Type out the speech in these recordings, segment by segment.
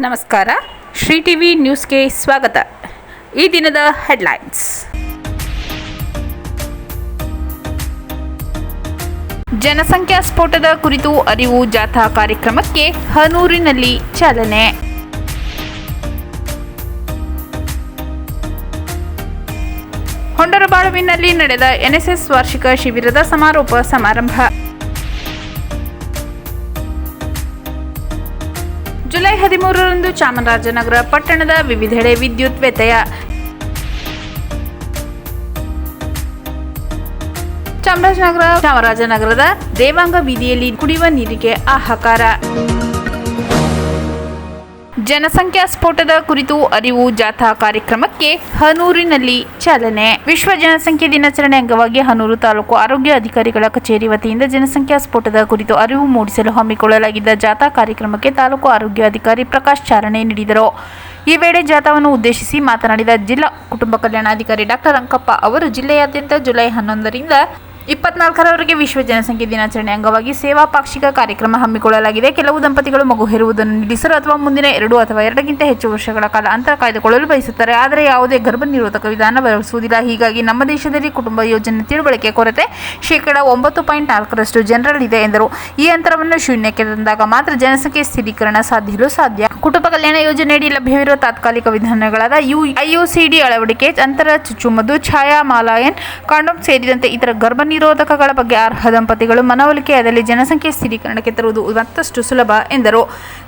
ನಮಸ್ಕಾರ. ಶ್ರೀ ಟಿವಿ ನ್ಯೂಸ್ಗೆ ಸ್ವಾಗತ. ಈ ದಿನದ ಹೆಡ್ಲೈನ್ಸ್. ಜನಸಂಖ್ಯಾ ಸ್ಫೋಟದ ಕುರಿತು ಅರಿವು ಜಾಥಾ ಕಾರ್ಯಕ್ರಮಕ್ಕೆ ಹನೂರಿನಲ್ಲಿ ಚಾಲನೆ. ಹೊಂಡರಬಾಳುವಿನಲ್ಲಿ ನಡೆದ ಎನ್ಎಸ್ಎಸ್ ವಾರ್ಷಿಕ ಶಿಬಿರದ ಸಮಾರೋಪ ಸಮಾರಂಭ. ಜುಲೈ 13ರಂದು ಚಾಮರಾಜನಗರ ಪಟ್ಟಣದ ವಿವಿಧೆಡೆ ವಿದ್ಯುತ್ ವ್ಯತ್ಯಯ. ಚಾಮರಾಜನಗರದ ದೇವಾಂಗ ಬೀದಿಯಲ್ಲಿ ಕುಡಿಯುವ ನೀರಿಗೆ ಹಾಹಾಕಾರ. ಜನಸಂಖ್ಯಾ ಸ್ಫೋಟದ ಕುರಿತು ಅರಿವು ಜಾಥಾ ಕಾರ್ಯಕ್ರಮಕ್ಕೆ ಹನೂರಿನಲ್ಲಿ ಚಾಲನೆ. ವಿಶ್ವ ಜನಸಂಖ್ಯೆ ದಿನಾಚರಣೆ ಅಂಗವಾಗಿ ಹನೂರು ತಾಲೂಕು ಆರೋಗ್ಯ ಅಧಿಕಾರಿಗಳ ಕಚೇರಿ ವತಿಯಿಂದ ಜನಸಂಖ್ಯಾ ಸ್ಫೋಟದ ಕುರಿತು ಅರಿವು ಮೂಡಿಸಲು ಹಮ್ಮಿಕೊಳ್ಳಲಾಗಿದ್ದ ಜಾಥಾ ಕಾರ್ಯಕ್ರಮಕ್ಕೆ ತಾಲೂಕು ಆರೋಗ್ಯ ಅಧಿಕಾರಿ ಪ್ರಕಾಶ್ ಚಾಲನೆ ನೀಡಿದರು. ಈ ವೇಳೆ ಜಾಥಾವನ್ನು ಉದ್ದೇಶಿಸಿ ಮಾತನಾಡಿದ ಜಿಲ್ಲಾ ಕುಟುಂಬ ಕಲ್ಯಾಣಾಧಿಕಾರಿ ಡಾಕ್ಟರ್ ಅಂಕಪ್ಪ ಅವರು, ಜಿಲ್ಲೆಯಾದ್ಯಂತ ಜುಲೈ 11ರಿಂದ 24ರವರೆಗೆ ವಿಶ್ವ ಜನಸಂಖ್ಯೆ ದಿನಾಚರಣೆ ಅಂಗವಾಗಿ ಸೇವಾ ಪಾಕ್ಷಿಕ ಕಾರ್ಯಕ್ರಮ ಹಮ್ಮಿಕೊಳ್ಳಲಾಗಿದೆ. ಕೆಲವು ದಂಪತಿಗಳು ಮಗು ಹೆರುವುದನ್ನು ನಿಲ್ಲಿಸಲು ಅಥವಾ ಮುಂದಿನ 2 ಅಥವಾ 2ಕ್ಕಿಂತ ಹೆಚ್ಚು ವರ್ಷಗಳ ಕಾಲ ಅಂತರ ಕಾಯ್ದುಕೊಳ್ಳಲು ಬಯಸುತ್ತಾರೆ. ಆದರೆ ಯಾವುದೇ ಗರ್ಭನಿರೋಧಕ ವಿಧಾನ ಬಳಸುವುದಿಲ್ಲ. ಹೀಗಾಗಿ ನಮ್ಮ ದೇಶದಲ್ಲಿ ಕುಟುಂಬ ಯೋಜನೆ ತಿಳುವಳಿಕೆ ಕೊರತೆ 9.4% ಜನರಲ್ಲಿದೆ ಎಂದರು. ಈ ಅಂತರವನ್ನು ಶೂನ್ಯಕ್ಕೆ ತಂದಾಗ ಮಾತ್ರ ಜನಸಂಖ್ಯೆ ಸ್ಥಿರೀಕರಣ ಸಾಧ್ಯ. ಕುಟುಂಬ ಕಲ್ಯಾಣ ಯೋಜನೆಯಡಿ ಲಭ್ಯವಿರುವ ತಾತ್ಕಾಲಿಕ ವಿಧಾನಗಳಾದ ಐಯುಸಿಡಿ ಅಳವಡಿಕೆ, ಅಂತರ ಚುಚ್ಚುಮದ್ದು, ಛಾಯಾ ಮಾಲಾಯನ್, ಕಾಂಡೋಮ್ ಸೇರಿದಂತೆ ಇತರ ಗರ್ಭನಿರೋಧಕಗಳ ಬಗ್ಗೆ ಅರ್ಹ ದಂಪತಿಗಳು ಮನವೊಲಿಕೆಯಾದಲ್ಲಿ ಜನಸಂಖ್ಯೆ ಸ್ಥಿರೀಕರಣಕ್ಕೆ ತರುವುದು ಮತ್ತಷ್ಟು ಸುಲಭ ಎಂದರು.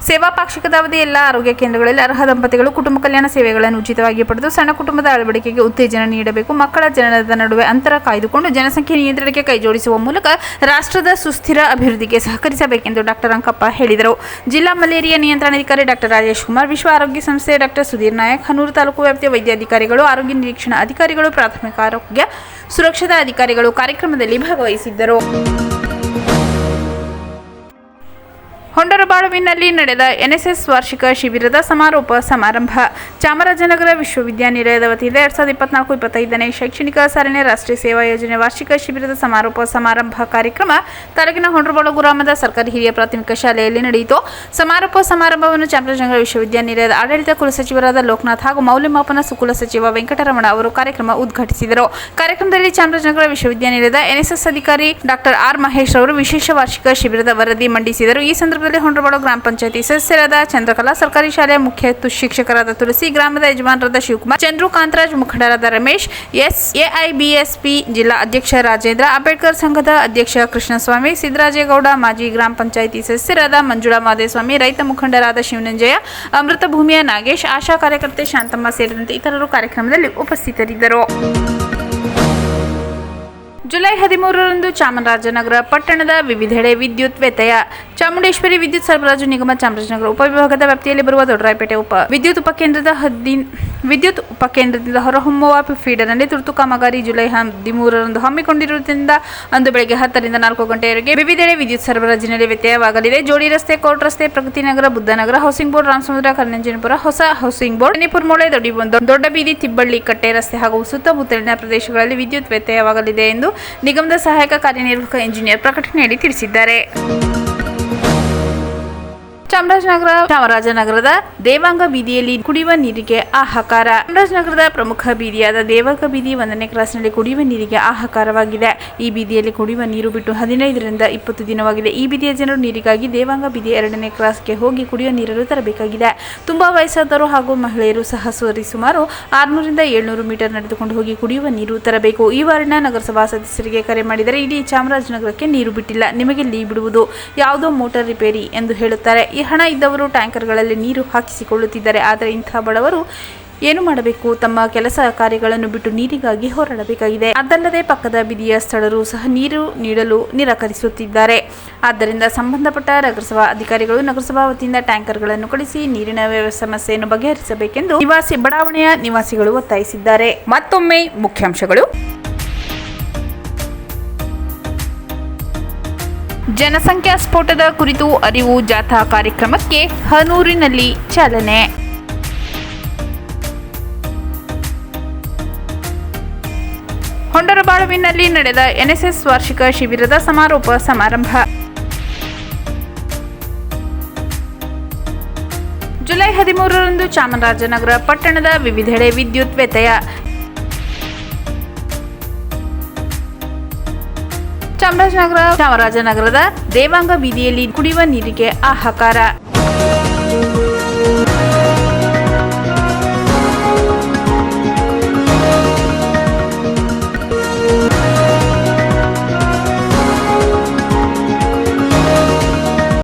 ಸೇವಾ ಪಾಕ್ಷಿಕದ ಅವಧಿ ಎಲ್ಲ ಆರೋಗ್ಯ ಕೇಂದ್ರಗಳಲ್ಲಿ ಅರ್ಹ ದಂಪತಿಗಳು ಕುಟುಂಬ ಕಲ್ಯಾಣ ಸೇವೆಗಳನ್ನು ಉಚಿತವಾಗಿ ಪಡೆದು ಸಣ್ಣ ಕುಟುಂಬದ ಅಳವಡಿಕೆಗೆ ಉತ್ತೇಜನ ನೀಡಬೇಕು. ಮಕ್ಕಳ ಜನನದ ನಡುವೆ ಅಂತರ ಕಾಯ್ದುಕೊಂಡು ಜನಸಂಖ್ಯೆ ನಿಯಂತ್ರಣಕ್ಕೆ ಕೈಜೋಡಿಸುವ ಮೂಲಕ ರಾಷ್ಟ್ರದ ಸುಸ್ಥಿರ ಅಭಿವೃದ್ಧಿಗೆ ಸಹಕರಿಸಬೇಕೆಂದು ಡಾಕ್ಟರ್ ಅಂಕಪ್ಪ ಹೇಳಿದರು. ಜಿಲ್ಲಾ ಮಲೇರಿಯಾ ನಿಯಂತ್ರಣಾಧಿಕಾರಿ ಡಾಕ್ಟರ್ ರಾಜೇಶ್ ಕುಮಾರ್, ವಿಶ್ವ ಆರೋಗ್ಯ ಸಂಸ್ಥೆ ಡಾಕ್ಟರ್ ಸುಧೀರ್ ನಾಯಕ್, ಹನೂರು ತಾಲೂಕು ವ್ಯಾಪ್ತಿಯ ವೈದ್ಯಾಧಿಕಾರಿಗಳು, ಆರೋಗ್ಯ ನಿರೀಕ್ಷಣಾ ಅಧಿಕಾರಿಗಳು, ಪ್ರಾಥಮಿಕ ಆರೋಗ್ಯ ಸುರಕ್ಷತಾ ಅಧಿಕಾರಿಗಳು ಕಾರ್ಯಕ್ರಮದಲ್ಲಿ ಭಾಗವಹಿಸಿದ್ದರು. ಹೊಂಡರಬಾಳುವಿನಲ್ಲಿ ನಡೆದ ಎನ್ಎಸ್ಎಸ್ ವಾರ್ಷಿಕ ಶಿಬಿರದ ಸಮಾರೋಪ ಸಮಾರಂಭ. ಚಾಮರಾಜನಗರ ವಿಶ್ವವಿದ್ಯಾನಿಲಯದ ವತಿಯಿಂದ 2024-25ನೇ ಶೈಕ್ಷಣಿಕ ಸಾಲಿನ ರಾಷ್ಟ್ರೀಯ ಸೇವಾ ಯೋಜನೆ ವಾರ್ಷಿಕ ಶಿಬಿರದ ಸಮಾರೋಪ ಸಮಾರಂಭ ಕಾರ್ಯಕ್ರಮ ತಾಲೂಕಿನ ಹೊಂಡರಬಾಳು ಗ್ರಾಮದ ಸರ್ಕಾರಿ ಹಿರಿಯ ಪ್ರಾಥಮಿಕ ಶಾಲೆಯಲ್ಲಿ ನಡೆಯಿತು. ಸಮಾರೋಪ ಸಮಾರಂಭವನ್ನು ಚಾಮರಾಜನಗರ ವಿಶ್ವವಿದ್ಯಾನಿಲಯದ ಆಡಳಿತ ಕುಲಸಚಿವರಾದ ಲೋಕನಾಥ್ ಹಾಗೂ ಮೌಲ್ಯಮಾಪನ ಸುಕುಲ ಸಚಿವ ವೆಂಕಟರಮಣ ಅವರು ಕಾರ್ಯಕ್ರಮ ಉದ್ಘಾಟಿಸಿದರು. ಕಾರ್ಯಕ್ರಮದಲ್ಲಿ ಚಾಮರಾಜನಗರ ವಿಶ್ವವಿದ್ಯಾನಿಲಯದ ಎನ್ಎಸ್ಎಸ್ ಅಧಿಕಾರಿ ಡಾಕ್ಟರ್ ಆರ್ ಮಹೇಶ್ ಅವರು ವಿಶೇಷ ವಾರ್ಷಿಕ ಶಿಬಿರದ ವರದಿ ಮಂಡಿಸಿದರು. ಈ ಸಂದರ್ಭದಲ್ಲಿ ಹೊಂಡರಬಾಳು ಗ್ರಾಮ ಪಂಚಾಯತಿ ಸದಸ್ಯರಾದ ಚಂದ್ರಕಲಾ, ಸರ್ಕಾರಿ ಶಾಲೆಯ ಮುಖ್ಯ ಶಿಕ್ಷಕರಾದ ತುಳಸಿ, ಗ್ರಾಮದ ಯಜಮಾನರಾದ ಶಿವಕುಮಾರ್, ಚಂದ್ರು, ಕಾಂತರಾಜ್, ಮುಖಂಡರಾದ ರಮೇಶ್, ಎಐಬಿಎಸ್ಪಿ ಜಿಲ್ಲಾ ಅಧ್ಯಕ್ಷ ರಾಜೇಂದ್ರ, ಅಂಬೇಡ್ಕರ್ ಸಂಘದ ಅಧ್ಯಕ್ಷ ಕೃಷ್ಣಸ್ವಾಮಿ, ಸಿದ್ದರಾಜೇಗೌಡ, ಮಾಜಿ ಗ್ರಾಮ ಪಂಚಾಯತಿ ಸದಸ್ಯರಾದ ಮಂಜುಳಾ ಮಾದೇಸ್ವಾಮಿ, ರೈತ ಮುಖಂಡರಾದ ಶಿವನಂಜಯ, ಅಮೃತ ಭೂಮಿಯ ನಾಗೇಶ್, ಆಶಾ ಕಾರ್ಯಕರ್ತೆ ಶಾಂತಮ್ಮ ಸೇರಿದಂತೆ ಇತರರು ಕಾರ್ಯಕ್ರಮದಲ್ಲಿ ಉಪಸ್ಥಿತರಿದ್ದರು. ಜುಲೈ 13ರಂದು ಚಾಮರಾಜನಗರ ಪಟ್ಟಣದ ವಿವಿಧೆಡೆ ವಿದ್ಯುತ್ ವ್ಯತ್ಯಯ. ಚಾಮುಂಡೇಶ್ವರಿ ವಿದ್ಯುತ್ ಸರಬರಾಜು ನಿಗಮ ಚಾಮರಾಜನಗರ ಉಪವಿಭಾಗದ ವ್ಯಾಪ್ತಿಯಲ್ಲಿ ಬರುವ ದೊಡ್ಡರಾಯಪೇಟೆ ವಿದ್ಯುತ್ ಉಪಕೇಂದ್ರದಿಂದ ಹೊರಹೊಮ್ಮುವ ಫೀಡರ್ನಲ್ಲಿ ತುರ್ತು ಕಾಮಗಾರಿ ಜುಲೈ 13ರಂದು ಹಮ್ಮಿಕೊಂಡಿರುವುದರಿಂದ ಅಂದು ಬೆಳಗ್ಗೆ 10ರಿಂದ 4 ಗಂಟೆಯವರೆಗೆ ವಿವಿಧೆಡೆ ವಿದ್ಯುತ್ ಸರಬರಾಜಿನಲ್ಲಿ ವ್ಯತ್ಯಯವಾಗಲಿದೆ. ಜೋಡಿ ರಸ್ತೆ, ಕೋರ್ಟ್ ರಸ್ತೆ, ಪ್ರಗತಿನಗರ, ಬುದ್ಧನಗರ, ಹೌಸಿಂಗ್ ಬೋರ್ಡ್, ರಾಮಸಮುದ್ರ, ಕರ್ನಂಜನಪುರ, ಹೊಸ ಹೌಸಿಂಗ್ ಬೋರ್ಡ್, ಮಣಿಪುರ ಮೂಳೆ, ದೊಡ್ಡ ಬೀದಿ, ತಿಬ್ಬಳ್ಳಿ ಕಟ್ಟೆ ರಸ್ತೆ ಹಾಗೂ ಸುತ್ತಮುತ್ತಲಿನ ಪ್ರದೇಶಗಳಲ್ಲಿ ವಿದ್ಯುತ್ ವ್ಯತ್ಯಯವಾಗಲಿದೆ ಎಂದು ನಿಗಮದ ಸಹಾಯಕ ಕಾರ್ಯನಿರ್ವಾಹಕ ಇಂಜಿನಿಯರ್ ಪ್ರಕಟಣೆಯಲ್ಲಿ ತಿಳಿಸಿದ್ದಾರೆ. ಚಾಮರಾಜನಗರದ ದೇವಾಂಗ ಬೀದಿಯಲ್ಲಿ ಕುಡಿಯುವ ನೀರಿಗೆ ಹಾಹಾಕಾರ. ಚಾಮರಾಜನಗರದ ಪ್ರಮುಖ ಬೀದಿಯಾದ ದೇವಾಂಗ ಬೀದಿ 1ನೇ ಕ್ರಾಸ್ನಲ್ಲಿ ಕುಡಿಯುವ ನೀರಿಗೆ ಹಾಹಾಕಾರವಾಗಿದೆ. ಈ ಬೀದಿಯಲ್ಲಿ ಕುಡಿಯುವ ನೀರು ಬಿಟ್ಟು 15ರಿಂದ 20 ದಿನವಾಗಿದೆ. ಈ ಬೀದಿಯ ಜನರು ನೀರಿಗಾಗಿ ದೇವಾಂಗ ಬೀದಿ 2ನೇ ಕ್ರಾಸ್ಗೆ ಹೋಗಿ ಕುಡಿಯುವ ನೀರನ್ನು ತರಬೇಕಾಗಿದೆ. ತುಂಬಾ ವಯಸ್ಸಾದವರು ಹಾಗೂ ಮಹಿಳೆಯರು ಸಹ ಸುಮಾರು 600ರಿಂದ 700 ಮೀಟರ್ ನಡೆದುಕೊಂಡು ಹೋಗಿ ಕುಡಿಯುವ ನೀರು ತರಬೇಕು. ಈ ವಾರ್ಡ್ನ ನಗರಸಭಾ ಸದಸ್ಯರಿಗೆ ಕರೆ ಮಾಡಿದರೆ ಇಡೀ ಚಾಮರಾಜನಗರಕ್ಕೆ ನೀರು ಬಿಟ್ಟಿಲ್ಲ, ನಿಮಗೆ ಬಿಡುವುದು ಯಾವುದೋ ಮೋಟಾರ್ ರಿಪೇರಿ ಎಂದು ಹೇಳುತ್ತಾರೆ. ಈ ಹಣ ಇದ್ದವರು ಟ್ಯಾಂಕರ್ಗಳಲ್ಲಿ ನೀರು ಹಾಕಿಸಿಕೊಳ್ಳುತ್ತಿದ್ದಾರೆ. ಆದರೆ ಇಂತಹ ಬಡವರು ಏನು ಮಾಡಬೇಕು? ತಮ್ಮ ಕೆಲಸ ಕಾರ್ಯಗಳನ್ನು ಬಿಟ್ಟು ನೀರಿಗಾಗಿ ಹೋರಾಡಬೇಕಾಗಿದೆ. ಅದಲ್ಲದೆ ಪಕ್ಕದ ಬೀದಿಯ ಸ್ಥಳರು ಸಹ ನೀರು ನೀಡಲು ನಿರಾಕರಿಸುತ್ತಿದ್ದಾರೆ. ಆದ್ದರಿಂದ ಸಂಬಂಧಪಟ್ಟ ನಗರಸಭಾ ಅಧಿಕಾರಿಗಳು ನಗರಸಭಾ ವತಿಯಿಂದ ಟ್ಯಾಂಕರ್ಗಳನ್ನು ಕಳಿಸಿ ನೀರಿನ ಸಮಸ್ಯೆಯನ್ನು ಬಗೆಹರಿಸಬೇಕೆಂದು ಬಡಾವಣೆಯ ನಿವಾಸಿಗಳು ಒತ್ತಾಯಿಸಿದ್ದಾರೆ. ಮತ್ತೊಮ್ಮೆ ಮುಖ್ಯಾಂಶಗಳು. ಜನಸಂಖ್ಯಾ ಸ್ಫೋಟದ ಕುರಿತು ಅರಿವು ಜಾಥಾ ಕಾರ್ಯಕ್ರಮಕ್ಕೆ ಹನೂರಿನಲ್ಲಿ ಚಾಲನೆ. ಹೊಂಡರಬಾಳುವಿನಲ್ಲಿ ನಡೆದ ಎನ್ಎಸ್ಎಸ್ ವಾರ್ಷಿಕ ಶಿಬಿರದ ಸಮಾರೋಪ ಸಮಾರಂಭ. ಜುಲೈ 13ರಂದು ಚಾಮರಾಜನಗರ ಪಟ್ಟಣದ ವಿವಿಧೆಡೆ ವಿದ್ಯುತ್ ವ್ಯತ್ಯಯ. ಚಾಮರಾಜನಗರದ ದೇವಾಂಗ ಬೀದಿಯಲ್ಲಿ ಕುಡಿಯುವ ನೀರಿಗೆ ಹಾಹಾಕಾರ.